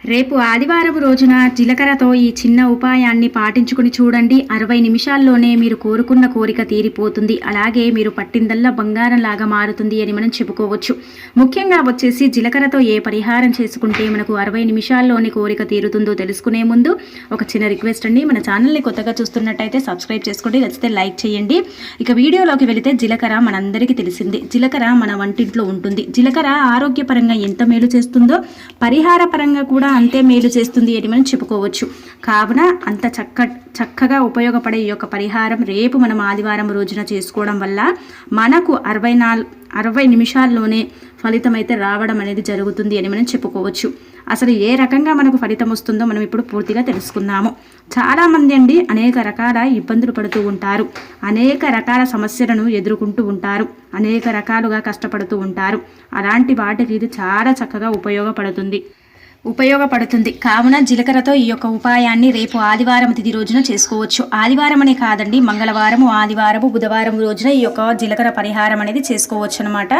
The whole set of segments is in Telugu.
రేపు ఆదివారం రోజున జీలకర్రతో ఈ చిన్న ఉపాయాన్ని పాటించుకుని చూడండి. 60 నిమిషాల్లోనే మీరు కోరుకున్న కోరిక తీరిపోతుంది. అలాగే మీరు పట్టిందల్లా బంగారం లాగా మారుతుంది అని మనం చెప్పుకోవచ్చు. ముఖ్యంగా వచ్చేసి జీలకర్రతో ఏ పరిహారం చేసుకుంటే మనకు 60 నిమిషాల్లోనే కోరిక తీరుతుందో తెలుసుకునే ముందు ఒక చిన్న రిక్వెస్ట్ అండి. మన ఛానల్ని కొత్తగా చూస్తున్నట్టయితే సబ్స్క్రైబ్ చేసుకోండి, నచ్చితే లైక్ చేయండి. ఇక వీడియోలోకి వెళితే జీలకర్ర మనందరికీ తెలిసింది. జీలకర్ర మన వంటింట్లో ఉంటుంది. జీలకర్ర ఆరోగ్యపరంగా ఎంత మేలు చేస్తుందో పరిహార పరంగా కూడా అంతే మేలు చేస్తుంది అని మనం చెప్పుకోవచ్చు. కావున అంత చక్కగా ఉపయోగపడే ఈ యొక్క పరిహారం రేపు మనం ఆదివారం రోజున చేసుకోవడం వల్ల మనకు 60 నిమిషాల్లోనే ఫలితం అయితే రావడం అనేది జరుగుతుంది అని మనం చెప్పుకోవచ్చు. అసలు ఏ రకంగా మనకు ఫలితం వస్తుందో మనం ఇప్పుడు పూర్తిగా తెలుసుకుందాము. చాలామంది అండి అనేక రకాల ఇబ్బందులు పడుతూ ఉంటారు, అనేక రకాల సమస్యలను ఎదుర్కొంటూ ఉంటారు, అనేక రకాలుగా కష్టపడుతూ ఉంటారు. అలాంటి వాటికి ఇది చాలా చక్కగా ఉపయోగపడుతుంది. కావున జీలకర్రతో ఈ యొక్క ఉపాయాన్ని రేపు ఆదివారం తిథి రోజున చేసుకోవచ్చు. ఆదివారం అనే కాదండి, మంగళవారము, ఆదివారము, బుధవారం రోజున ఈ యొక్క జీలకర్ర పరిహారం అనేది చేసుకోవచ్చు అనమాట.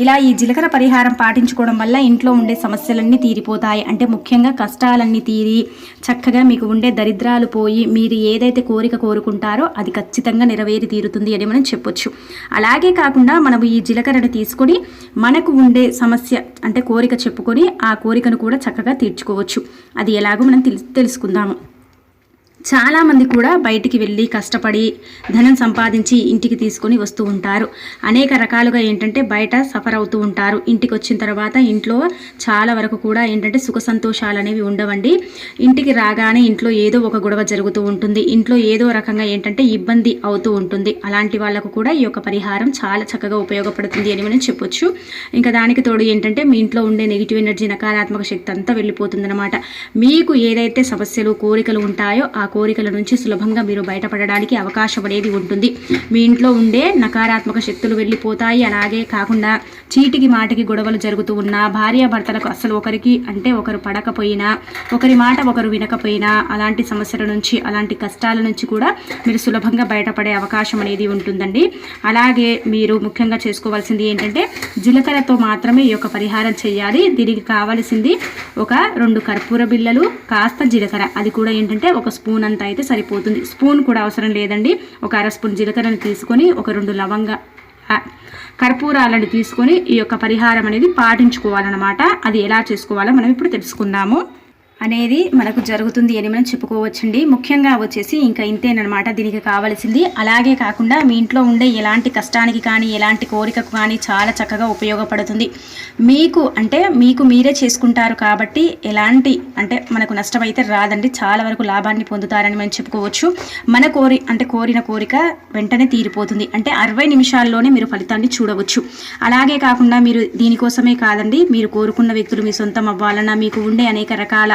ఇలా ఈ జీలకర్ర పరిహారం పాటించుకోవడం వల్ల ఇంట్లో ఉండే సమస్యలన్నీ తీరిపోతాయి. అంటే ముఖ్యంగా కష్టాలన్నీ తీరి చక్కగా మీకు ఉండే దరిద్రాలు పోయి మీరు ఏదైతే కోరిక కోరుకుంటారో అది ఖచ్చితంగా నెరవేరి తీరుతుంది అని మనం చెప్పొచ్చు. అలాగే కాకుండా మనం ఈ జీలకర్రను తీసుకొని మనకు ఉండే సమస్య అంటే కోరిక చెప్పుకొని ఆ కోరికను కూడా చక్కగా తీర్చుకోవచ్చు. అది ఎలాగో మనం తెలుసుకుందాము. చాలామంది కూడా బయటికి వెళ్ళి కష్టపడి ధనం సంపాదించి ఇంటికి తీసుకొని వస్తూ ఉంటారు. అనేక రకాలుగా ఏంటంటే బయట సఫర్ అవుతూ ఉంటారు. ఇంటికి వచ్చిన తర్వాత ఇంట్లో చాలా వరకు కూడా ఏంటంటే సుఖ సంతోషాలు అనేవి ఉండవండి. ఇంటికి రాగానే ఇంట్లో ఏదో ఒక గొడవ జరుగుతూ ఉంటుంది. ఇంట్లో ఏదో రకంగా ఏంటంటే ఇబ్బంది అవుతూ ఉంటుంది. అలాంటి వాళ్ళకు కూడా ఈ యొక్క పరిహారం చాలా చక్కగా ఉపయోగపడుతుంది అని మనం చెప్పొచ్చు. ఇంకా దానికి తోడు ఏంటంటే మీ ఇంట్లో ఉండే నెగిటివ్ ఎనర్జీ, నకారాత్మక శక్తి అంతా వెళ్ళిపోతుందన్నమాట. మీకు ఏదైతే సమస్యలు కోరికలు ఉంటాయో ఆ కోరికల నుంచి సులభంగా మీరు బయటపడడానికి అవకాశం అనేది ఉంటుంది. మీ ఇంట్లో ఉండే నకారాత్మక శక్తులు వెళ్ళిపోతాయి. అలాగే కాకుండా చీటికి మాటికి గొడవలు జరుగుతూ ఉన్నా, భార్యాభర్తలకు అసలు ఒకరికి అంటే ఒకరు పడకపోయినా, ఒకరి మాట ఒకరు వినకపోయినా అలాంటి సమస్యల నుంచి, అలాంటి కష్టాల నుంచి కూడా మీరు సులభంగా బయటపడే అవకాశం అనేది ఉంటుందండి. అలాగే మీరు ముఖ్యంగా చేసుకోవాల్సింది ఏంటంటే జీలకర్రతో మాత్రమే ఈ యొక్క పరిహారం చేయాలి. దీనికి కావాల్సింది ఒక 2 కర్పూర బిళ్ళలు, కాస్త జీలకర్ర, అది కూడా ఏంటంటే ఒక స్పూన్ అంత అయితే సరిపోతుంది. స్పూన్ కూడా అవసరం లేదండి. ఒక 1/2 స్పూన్ జీలకర్రను తీసుకొని ఒక 2 లవంగ కర్పూరాలను తీసుకొని ఈ యొక్క పరిహారం అనేది పాటించుకోవాలన్నమాట. అది ఎలా చేసుకోవాలో మనం ఇప్పుడు తెలుసుకుందాము అనేది మనకు జరుగుతుంది అని మనం చెప్పుకోవచ్చండి. ముఖ్యంగా వచ్చేసి ఇంకా ఇంతేనమాట దీనికి కావాల్సింది. అలాగే కాకుండా మీ ఇంట్లో ఉండే ఎలాంటి కష్టానికి కానీ ఎలాంటి కోరికకు కానీ చాలా చక్కగా ఉపయోగపడుతుంది. మీకు మీరే చేసుకుంటారు కాబట్టి ఎలాంటి అంటే మనకు నష్టం అయితే రాదండి. చాలా వరకు లాభాన్ని పొందుతారని మనం చెప్పుకోవచ్చు. మన కోరిన కోరిక వెంటనే తీరిపోతుంది. అంటే 60 నిమిషాల్లోనే మీరు ఫలితాన్ని చూడవచ్చు. అలాగే కాకుండా మీరు దీనికోసమే కాదండి, మీరు కోరుకున్న వ్యక్తులు మీ సొంతం అవ్వాలన్నా, మీకు ఉండే అనేక రకాల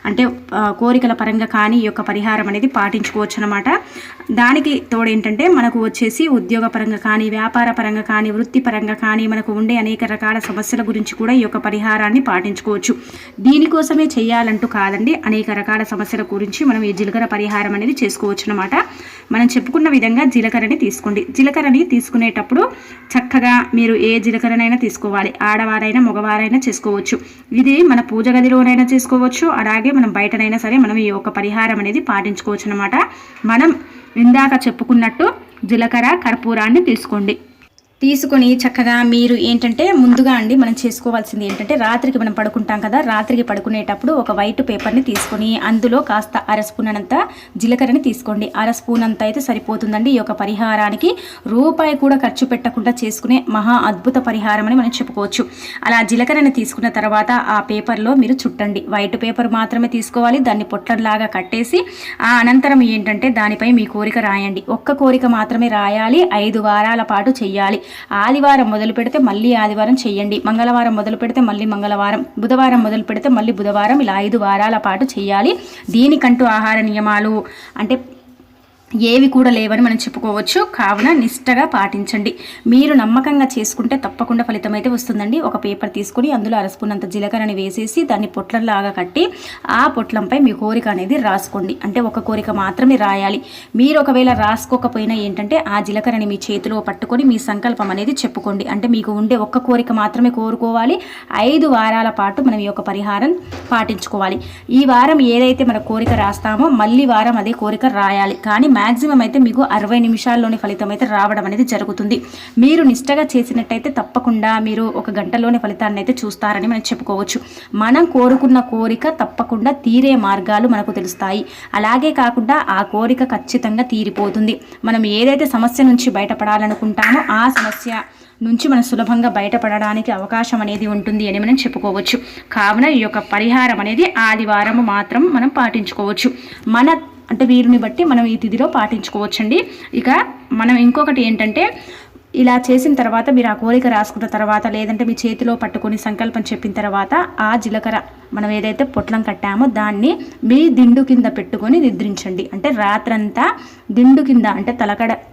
అంటే కోరికల పరంగా కానీ ఈ యొక్క పరిహారం అనేది పాటించుకోవచ్చు అనమాట. దానికి తోడు ఏంటంటే మనకు వచ్చేసి ఉద్యోగ పరంగా కానీ, వ్యాపార పరంగా కానీ, వృత్తి పరంగా కానీ మనకు ఉండే అనేక రకాల సమస్యల గురించి కూడా ఈ యొక్క పరిహారాన్ని పాటించుకోవచ్చు. దీనికోసమే చేయాలంటూ కాదండి, అనేక రకాల సమస్యల గురించి మనం ఈ జీలకర్ర పరిహారం అనేది చేసుకోవచ్చు అనమాట. మనం చెప్పుకున్న విధంగా జీలకర్రని తీసుకోండి. జీలకర్రని తీసుకునేటప్పుడు చక్కగా మీరు ఏ జీలకర్రనైనా తీసుకోవాలి. ఆడవారైనా మగవారైనా చేసుకోవచ్చు. ఇది మన పూజ గదిలోనైనా చేసుకోవచ్చు. అలాగే మనం బయటనైనా సరే మనం ఈ యొక్క పరిహారం అనేది పాటించుకోవచ్చు అనమాట. మనం ఇందాక చెప్పుకున్నట్టు జీలకర్ర, కర్పూరాన్ని తీసుకోండి. తీసుకొని చక్కగా మీరు ఏంటంటే ముందుగా అండి మనం చేసుకోవాల్సింది ఏంటంటే రాత్రికి మనం పడుకుంటాం కదా, రాత్రికి పడుకునేటప్పుడు ఒక వైట్ పేపర్ని తీసుకొని అందులో కాస్త 1/2 స్పూన్ అంత జీలకర్రని తీసుకోండి. 1/2 స్పూన్ అంత అయితే సరిపోతుందండి. ఈ యొక్క పరిహారానికి రూపాయి కూడా ఖర్చు పెట్టకుండా చేసుకునే మహా అద్భుత పరిహారం అని మనం చెప్పుకోవచ్చు. అలా జీలకర్రని తీసుకున్న తర్వాత ఆ పేపర్లో మీరు చుట్టండి. వైట్ పేపర్ మాత్రమే తీసుకోవాలి. దాన్ని పొట్లంలాగా కట్టేసి ఆ అనంతరం ఏంటంటే దానిపై మీ కోరిక రాయండి. ఒక్క కోరిక మాత్రమే రాయాలి. 5 వారాల పాటు చెయ్యాలి. ఆదివారం మొదలు పెడితే మళ్ళీ ఆదివారం చెయ్యండి. మంగళవారం మొదలు పెడితే మళ్ళీ మంగళవారం, బుధవారం మొదలు పెడితే మళ్ళీ బుధవారం, ఇలా 5 వారాల పాటు చెయ్యాలి. దీనికంటూ ఆహార నియమాలు అంటే ఏవి కూడా లేవని మనం చెప్పుకోవచ్చు. కావున నిష్టగా పాటించండి. మీరు నమ్మకంగా చేసుకుంటే తప్పకుండా ఫలితం అయితే వస్తుందండి. ఒక పేపర్ తీసుకొని అందులో అరస్పూనంత జీలకర్రని వేసేసి దాన్ని పొట్లంలాగా కట్టి ఆ పొట్లంపై మీ కోరిక అనేది రాసుకోండి. అంటే ఒక కోరిక మాత్రమే రాయాలి. మీరు ఒకవేళ రాసుకోకపోయినా ఏంటంటే ఆ జీలకర్రని మీ చేతిలో పట్టుకొని మీ సంకల్పం అనేది చెప్పుకోండి. అంటే మీకు ఉండే ఒక్క కోరిక మాత్రమే కోరుకోవాలి. 5 వారాల పాటు మనం ఈ యొక్క పరిహారం పాటించుకోవాలి. ఈ వారం ఏదైతే మన కోరిక రాస్తామో మళ్ళీ వారం అదే కోరిక రాయాలి. కానీ మ్యాక్సిమం అయితే మీకు 60 నిమిషాల్లోనే ఫలితం అయితే రావడం అనేది జరుగుతుంది. మీరు నిష్టగా చేసినట్టయితే తప్పకుండా మీరు 1 గంటలోనే ఫలితాన్ని అయితే చూస్తారని మనం చెప్పుకోవచ్చు. మనం కోరుకున్న కోరిక తప్పకుండా తీరే మార్గాలు మనకు తెలుస్తాయి. అలాగే కాకుండా ఆ కోరిక ఖచ్చితంగా తీరిపోతుంది. మనం ఏదైతే సమస్య నుంచి బయటపడాలనుకుంటామో ఆ సమస్య నుంచి మనం సులభంగా బయటపడడానికి అవకాశం అనేది ఉంటుంది అని మనం చెప్పుకోవచ్చు. కావున ఈ యొక్క పరిహారం అనేది ఆదివారం మాత్రం మనం పాటించుకోవచ్చు. అంటే వీరిని బట్టి మనం ఈ తిథిలో పాటించుకోవచ్చండి. ఇక మనం ఇంకొకటి ఏంటంటే ఇలా చేసిన తర్వాత మీరు ఆ కోరిక రాసుకున్న తర్వాత లేదంటే మీ చేతిలో పట్టుకొని సంకల్పం చెప్పిన తర్వాత ఆ జీలకర్ర మనం ఏదైతే పొట్లం కట్టామో దాన్ని మీ దిండు కింద పెట్టుకొని నిద్రించండి. అంటే రాత్రంతా దిండు కింద అంటే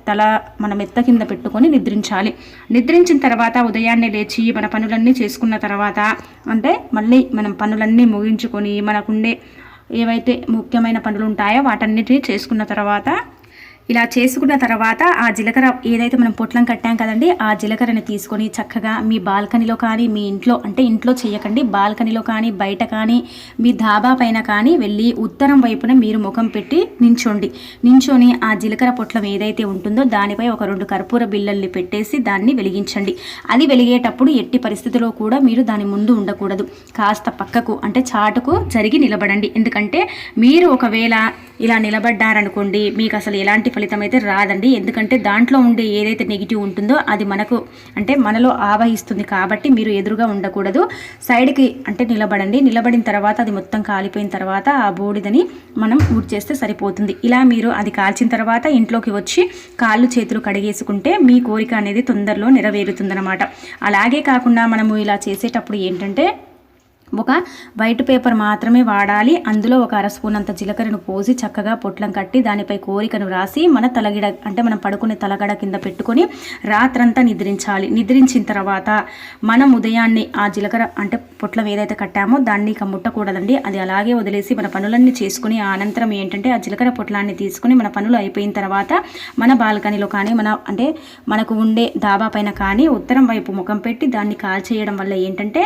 తల మన మెత్త కింద పెట్టుకొని నిద్రించాలి. నిద్రించిన తర్వాత ఉదయాన్నే లేచి మన పనులన్నీ చేసుకున్న తర్వాత అంటే మళ్ళీ మనం పనులన్నీ ముగించుకొని మనకుండే ఏవైతే ముఖ్యమైన పనులు ఉంటాయో వాటన్నిటిని చేసుకున్న తర్వాత ఇలా చేసుకున్న తర్వాత ఆ జీలకర్ర ఏదైతే మనం పొట్లం కట్టాం కదండి ఆ జీలకర్రని తీసుకొని చక్కగా మీ బాల్కనీలో కానీ మీ ఇంట్లో అంటే ఇంట్లో చేయకండి బాల్కనీలో కానీ బయట కానీ మీ ధాబా పైన కానీ వెళ్ళి ఉత్తరం వైపున మీరు ముఖం పెట్టి నించొని ఆ జీలకర్ర పొట్లం ఏదైతే ఉంటుందో దానిపై ఒక 2 కర్పూర బిళ్ళల్ని పెట్టేసి దాన్ని వెలిగించండి. అది వెలిగేటప్పుడు ఎట్టి పరిస్థితిలో కూడా మీరు దాని ముందు ఉండకూడదు. కాస్త పక్కకు అంటే చాటుకు జరిగి నిలబడండి. ఎందుకంటే మీరు ఒకవేళ ఇలా నిలబడ్డారనుకోండి మీకు అసలు ఎలాంటి ఫలితం అయితే రాదండి. ఎందుకంటే దాంట్లో ఉండే ఏదైతే నెగిటివ్ ఉంటుందో అది మనకు అంటే మనలో ఆవహిస్తుంది. కాబట్టి మీరు ఎదురుగా ఉండకూడదు. సైడ్కి అంటే నిలబడండి. నిలబడిన తర్వాత అది మొత్తం కాలిపోయిన తర్వాత ఆ బూడిదని మనం ఊడ్చేస్తే సరిపోతుంది. ఇలా మీరు అది కాల్చిన తర్వాత ఇంట్లోకి వచ్చి కాళ్ళు చేతులు కడిగేసుకుంటే మీ కోరిక అనేది తొందరలో నెరవేరుతుందన్నమాట. అలాగే కాకుండా మనము ఇలా చేసేటప్పుడు ఏంటంటే ఒక వైట్ పేపర్ మాత్రమే వాడాలి. అందులో ఒక 1 స్పూన్ అంత జీలకర్రను పోసి చక్కగా పొట్లం కట్టి దానిపై కోరికను రాసి మన తలగిడ అంటే మనం పడుకునే తలగడ కింద పెట్టుకొని రాత్రంతా నిద్రించాలి. నిద్రించిన తర్వాత మనం ఉదయాన్నే ఆ జీలకర్ర అంటే పొట్లం ఏదైతే కట్టామో దాన్ని ఇక ముట్టకూడదండి. అది అలాగే వదిలేసి మన పనులన్నీ చేసుకుని అనంతరం ఏంటంటే ఆ జీలకర్ర పొట్లాన్ని తీసుకుని మన పనులు అయిపోయిన తర్వాత మన బాల్కనీలో కానీ అంటే మనకు ఉండే డాబా పైన కానీ ఉత్తరం వైపు ముఖం పెట్టి దాన్ని కాల్చేయడం వల్ల ఏంటంటే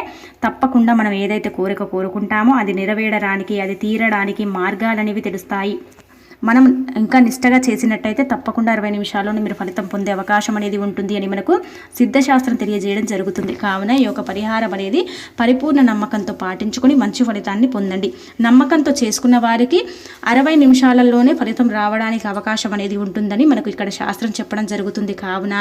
తప్పకుండా మనం ఏదైతే కోరిక కోరుకుంటామో అది నెరవేరడానికి అది తీరడానికి మార్గాలు అనేవి తెలుస్తాయి. మనం ఇంకా నిష్టగా చేసినట్టయితే తప్పకుండా 60 నిమిషాల్లోనే మీరు ఫలితం పొందే అవకాశం అనేది ఉంటుంది అని మనకు సిద్ధశాస్త్రం తెలియజేయడం జరుగుతుంది. కావున ఈ యొక్క పరిహారం అనేది పరిపూర్ణ నమ్మకంతో పాటించుకొని మంచి ఫలితాన్ని పొందండి. నమ్మకంతో చేసుకున్న వారికి 60 నిమిషాలలోనే ఫలితం రావడానికి అవకాశం అనేది ఉంటుందని మనకు ఇక్కడ శాస్త్రం చెప్పడం జరుగుతుంది. కావున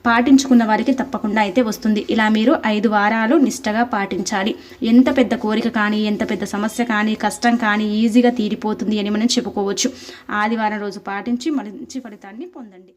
పాటించుకున్న వారికి తప్పకుండా అయితే వస్తుంది. ఇలా మీరు 5 వారాలు నిష్టగా పాటించాలి. ఎంత పెద్ద కోరిక కానీ ఎంత పెద్ద సమస్య కానీ కష్టం కానీ ఈజీగా తీరిపోతుంది అని మనం చెప్పుకోవచ్చు. ఆదివారం రోజు పాటించి మంచి ఫలితాన్ని పొందండి.